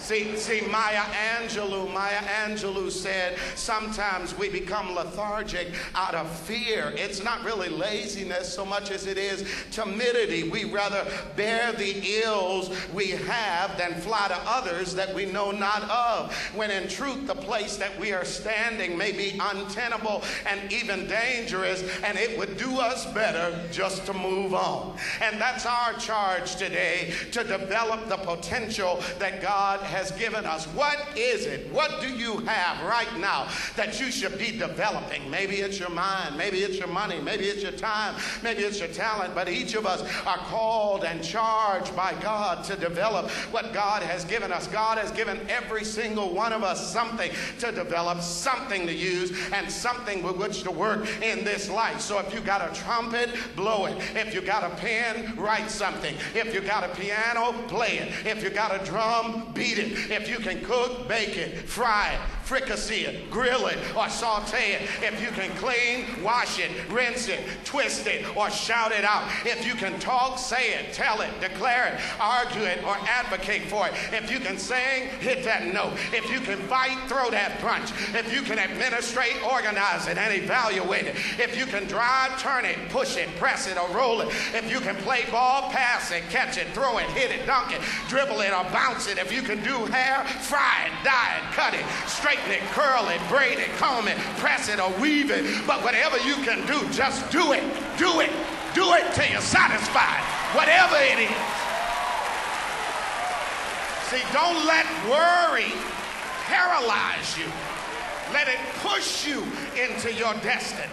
See, Maya Angelou said, sometimes we become lethargic out of fear. It's not really laziness so much as it is timidity. We rather bear the ills we have than fly to others that we know not of. When in truth, the place that we are standing may be untenable and even dangerous, and it would do us better just to move on. And that's our charge today, to develop the potential that God has given us. What is it? What do you have right now that you should be developing? Maybe it's your mind, maybe it's your money, maybe it's your time, maybe it's your talent, but each of us are called and charged by God to develop what God has given us. God has given every single one of us something to develop, something to use, and something with which to work in this life. So if you got a trumpet, blow it. If you got a pen, write something. If you got a piano, play it. If you got a drum, beat it. If you can cook, bake it, fry it, fricassee it, grill it, or saute it. If you can clean, wash it, rinse it, twist it, or shout it out. If you can talk, say it, tell it, declare it, argue it, or advocate for it. If you can sing, hit that note. If you can fight, throw that punch. If you can administrate, organize it, and evaluate it. If you can drive, turn it, push it, press it, or roll it. If you can play ball, pass it, catch it, throw it, hit it, dunk it, dribble it, or bounce it. If you can do hair, fry it, dye it, cut it, straighten it, curl it, braid it, comb it, press it, or weave it. But whatever you can do, just do it. Do it. Do it till you're satisfied. Whatever it is. See, don't let worry paralyze you. Let it push you into your destiny.